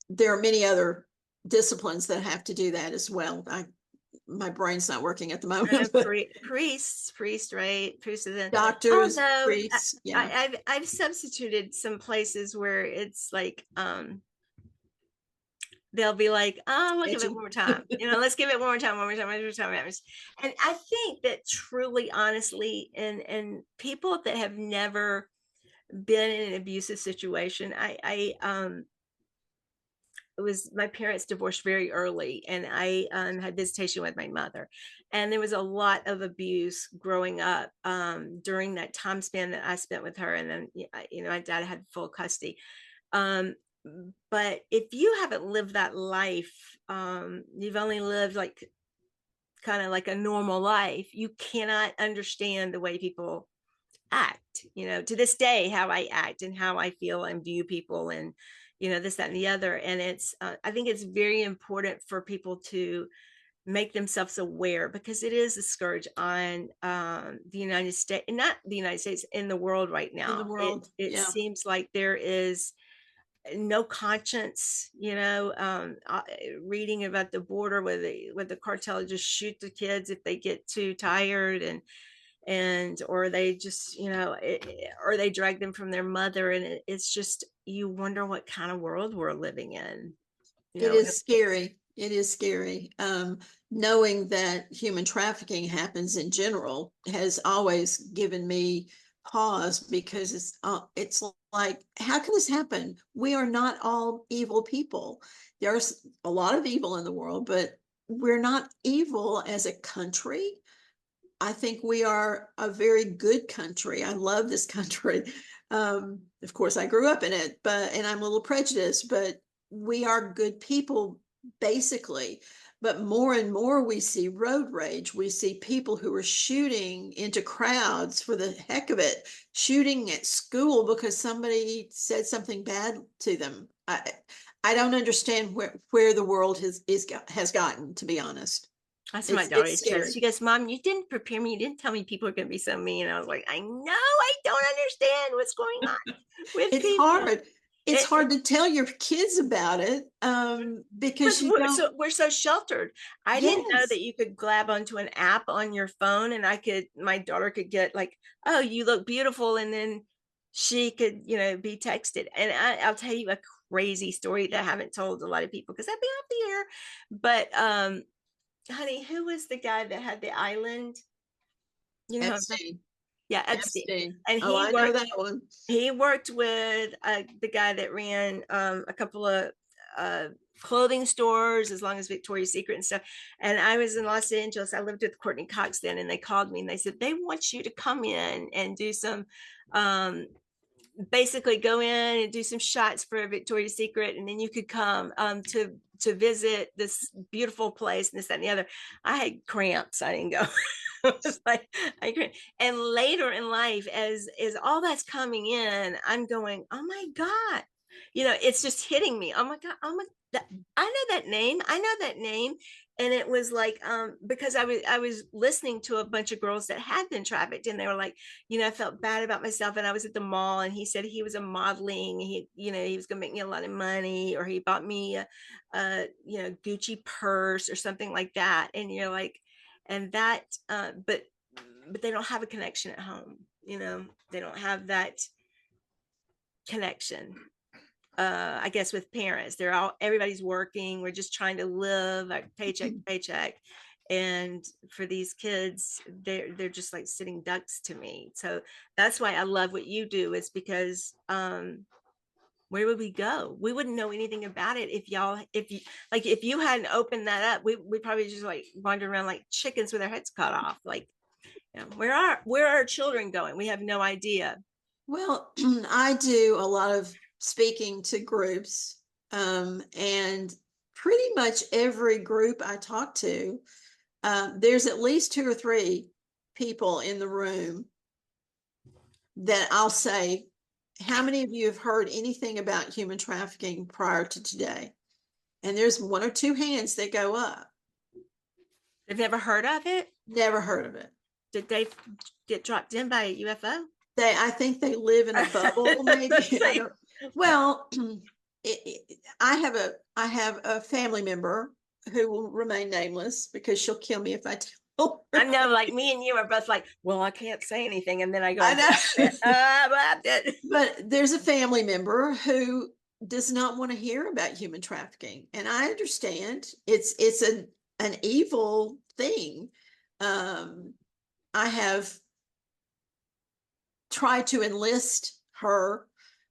There are many other disciplines that have to do that as well. My brain's not working at the moment, but priest, right? Priest is in. doctors, Although priests, yeah. I've substituted some places where it's like they'll be like, oh, look at it one Edgy. more time. Let's give it one more time. And I think that truly, honestly, and people that have never been in an abusive situation, it was my parents divorced very early, and I had visitation with my mother, and there was a lot of abuse growing up during that time span that I spent with her. And then my dad had full custody. um, but if you haven't lived that life, you've only lived like kind of like a normal life, you cannot understand the way people act, to this day, how I act and how I feel and view people, and this, that, and the other. And it's I think it's very important for people to make themselves aware, because it is a scourge on the United States, and not the United States, in the world right In the now. world. It Yeah. seems like there is no conscience, reading about the border where the cartel just shoot the kids if they get too tired, and or they just or they drag them from their mother. And it's just, you wonder what kind of world we're living in, you It know is scary. It is scary. Knowing that human trafficking happens in general has always given me pause, because it's like, how can this happen? We are not all evil people. There's a lot of evil in the world, but we're not evil as a country. I think we are a very good country. I love this country. Of course, I grew up in it, and I'm a little prejudiced, but we are good people basically. But more and more we see road rage. We see people who are shooting into crowds for the heck of it, shooting at school because somebody said something bad to them. I don't understand where the world has gotten, to be honest. That's what my daughter It's says. scary. She goes, Mom, you didn't prepare me. You didn't tell me people are going to be so mean. I was like, I know, I don't understand what's going on with It's people. hard. It's hard to tell your kids about it, because Because you don't. we're so sheltered. I didn't know Yes. that you could grab onto an app on your phone, and my daughter could get like, oh, you look beautiful, and then she could, be texted. And I'll tell you a crazy story that I haven't told a lot of people because I've been off the air. But honey, who was the guy that had the island? You know, Epstein. yeah, Epstein. Epstein. And Oh, I know that one. he worked with the guy that ran a couple of uh, clothing stores as long as Victoria's Secret and stuff. And I was in Los Angeles. I lived with Courtney Cox then, and they called me and they said they want you to come in and do some um, basically go in and do some shots for Victoria's Secret, and then you could come to visit this beautiful place and this, that, and the other. I had cramps. I didn't go. I was like, and later in life, as all that's coming in, I'm going, oh my God, it's just hitting me. Oh my God, oh my, I know that name. I know that name. And it was like, because I was listening to a bunch of girls that had been trafficked, and they were like, I felt bad about myself. And I was at the mall, and he said he was a modeling. He was going to make me a lot of money, or he bought me a Gucci purse or something like that. And you're like, and that, but they don't have a connection at home. They don't have that connection. I guess with parents, everybody's working. We're just trying to live like paycheck to paycheck. And for these kids, they're just like sitting ducks to me. So that's why I love what you do, is because where would we go? We wouldn't know anything about it if you hadn't opened that up. We probably just like wander around like chickens with our heads cut off. Like, where are our children going? We have no idea. Well, I do a lot of speaking to groups, and pretty much every group I talk to, there's at least two or three people in the room that I'll say, how many of you have heard anything about human trafficking prior to today? And there's one or two hands that go up. They've never heard of it. Never heard of it. Did they get dropped in by a UFO? I think they live in a bubble, maybe. Well, I have a family member who will remain nameless because she'll kill me if I tell her. I know, like me and you are both like, well, I can't say anything, and then I go, I know. But there's a family member who does not want to hear about human trafficking, and I understand it's an evil thing. I have tried to enlist her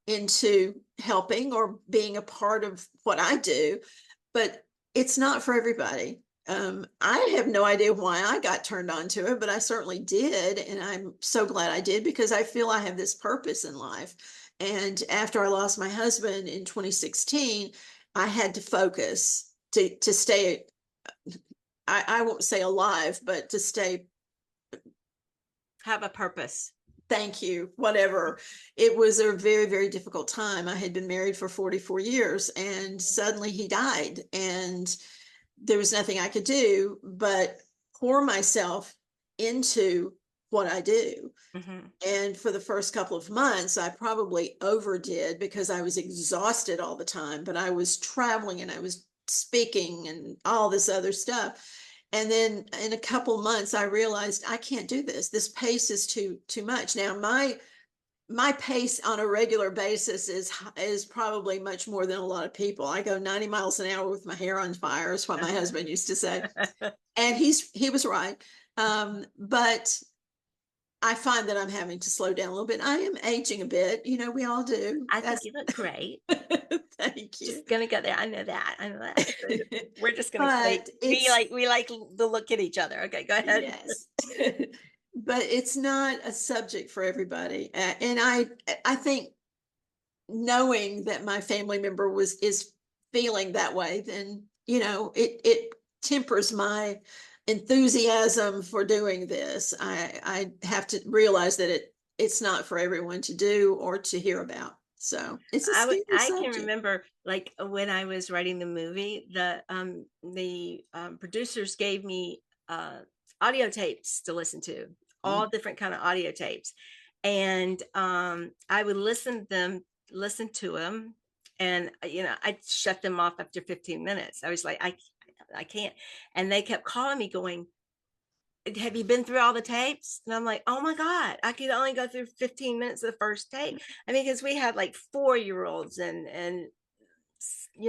into helping or being a part of what I do, but it's not for everybody. I have no idea why I got turned on to it, but I certainly did. And I'm so glad I did, because I feel I have this purpose in life. And after I lost my husband in 2016, I had to focus to stay, I won't say alive, but to stay. Have a purpose. Thank you, whatever. It was a very, very difficult time. I had been married for 44 years, and suddenly he died, and there was nothing I could do but pour myself into what I do. Mm-hmm. And for the first couple of months, I probably overdid because I was exhausted all the time, but I was traveling and I was speaking and all this other stuff. And then in a couple months, I realized I can't do this. This pace is too much. Now, my pace on a regular basis is probably much more than a lot of people. I go 90 miles an hour with my hair on fire, is what my husband used to say. And he was right. But I find that I'm having to slow down a little bit. I am aging a bit. We all do. I think you look great. Thank you. Just gonna go there. I know that. We're just gonna But we like the look at each other. Okay, go ahead. Yes. But it's not a subject for everybody. And I think knowing that my family member is feeling that way, then it tempers my enthusiasm for doing this. I have to realize that it's not for everyone to do or to hear about. So it's a scary I can subject. remember, like, when I was writing the movie, the producers gave me audio tapes to listen to, all different kind of audio tapes, and I would listen to them, and I'd shut them off after 15 minutes. I was like, I can't, and they kept calling me, going, have you been through all the tapes? And I'm like, oh my God, I could only go through 15 minutes of the first tape. I mean, because we had like 4-year-olds, and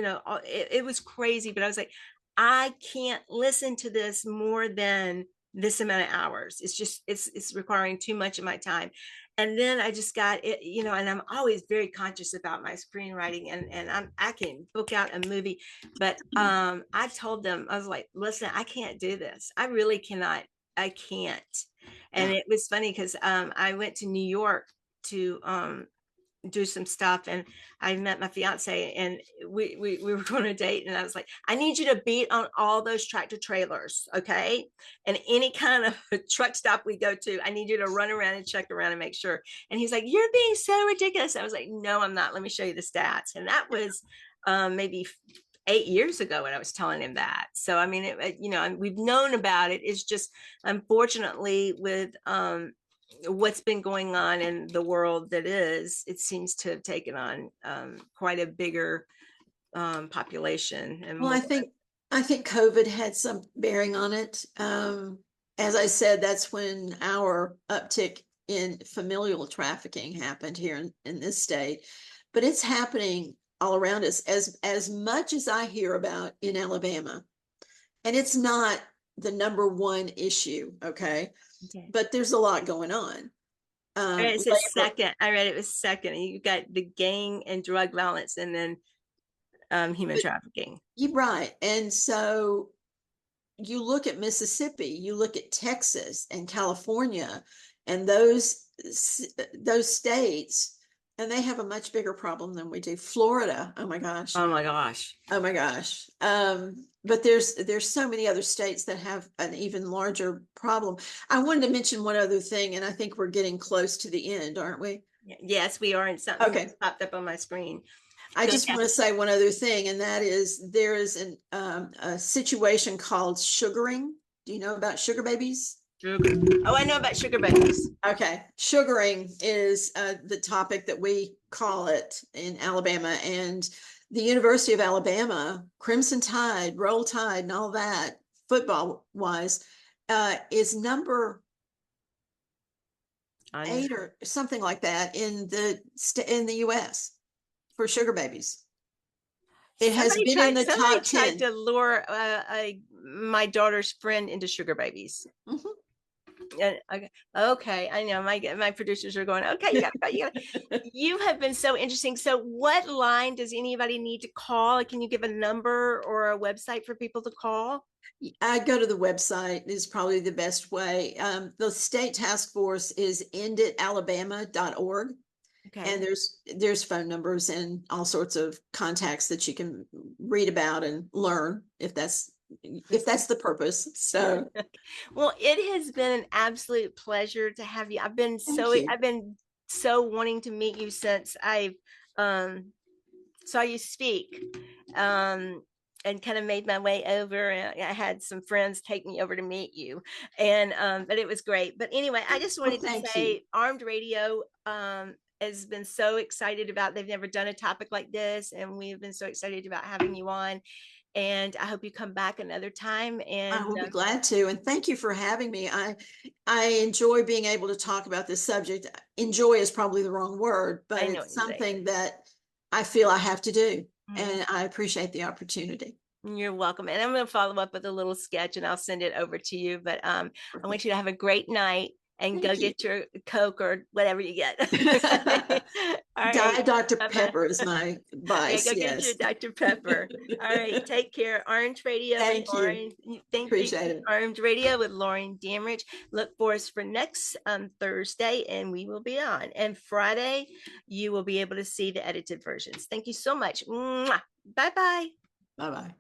it was crazy, but I was like, I can't listen to this more than this amount of hours. It's requiring too much of my time. And then I just got it, and I'm always very conscious about my screenwriting, and I can book out a movie, but I told them, I was like, listen, I can't do this. I really cannot. I can't. And Yeah. it was funny because I went to New York to do some stuff, and I met my fiance, and we were going to date, and I was like, I need you to beat on all those tractor trailers, okay, and any kind of truck stop we go to, I need you to run around and check around and make sure. And he's like, you're being so ridiculous. I was like, no, I'm not. Let me show you the stats. And that was maybe 8 years ago when I was telling him that. So I mean, we've known about it. It's just, unfortunately, with what's been going on in the world, it seems to have taken on quite a bigger population and Well, more. I think COVID had some bearing on it. As I said, that's when our uptick in familial trafficking happened here in this state, but it's happening all around us as much as I hear about in Alabama. And it's not the number one issue, okay? Okay. But there's a lot going on. I read it says Labor, second. I read it was second. And you got the gang and drug violence, and then human trafficking. you're right. And so you look at Mississippi, you look at Texas and California and those states, and they have a much bigger problem than we do. Florida, oh my gosh. Oh my gosh. Oh my gosh. But there's so many other states that have an even larger problem. I wanted to mention one other thing, and I think we're getting close to the end, aren't we? Yes, we are. And something Okay. just popped up on my screen. I Go just ahead. want to say one other thing, and that is there is a situation called sugaring. Do you know about sugar babies? Sugar. Oh, I know about sugar babies. Okay, sugaring is the topic that we call it in Alabama, and the University of Alabama, Crimson Tide, Roll Tide, and all that, football wise, is number I know. 8 or something like that in the U.S. for sugar babies. It has been in the Somebody top tried 10. to lure my daughter's friend into sugar babies. Mhm. And okay, I know my producers are going, okay, you got to go. You have been so interesting. So what line does anybody need to call? Can you give a number or a website for people to call? I go to the website is probably the best way. The state task force is enditalabama.org. Okay. And there's phone numbers and all sorts of contacts that you can read about and learn if that's the purpose. So Well, it has been an absolute pleasure to have you. thank you. I've been so wanting to meet you since I um saw you speak. And kind of made my way over, and I had some friends take me over to meet you, and but it was great. But anyway, I just Well, wanted to thank you. say Armed Radio has been so excited about, they've never done a topic like this, and we've been so excited about having you on, and I hope you come back another time. I And will be glad to, and thank you for having me. I enjoy being able to talk about this subject. Enjoy is probably the wrong word, but I know what it's you're saying. something that I feel I have to do, Mhm. and I appreciate the opportunity. You're welcome. And I'm going to follow up with a little sketch, and I'll send it over to you. But I want you to have a great night and go Thank you. get your Coke or whatever you get. All right. Diet Dr. Bye-bye. Pepper is my Yeah, vice. go get your Yes. Dr. Pepper. All right. Take care. Orange Radio with Thank you. Lauren. Thank you. Appreciate it. Orange Radio with Lauren Damrich. Look for us for next Thursday, and we will be on. And Friday, you will be able to see the edited versions. Thank you so much. Bye bye. Bye bye.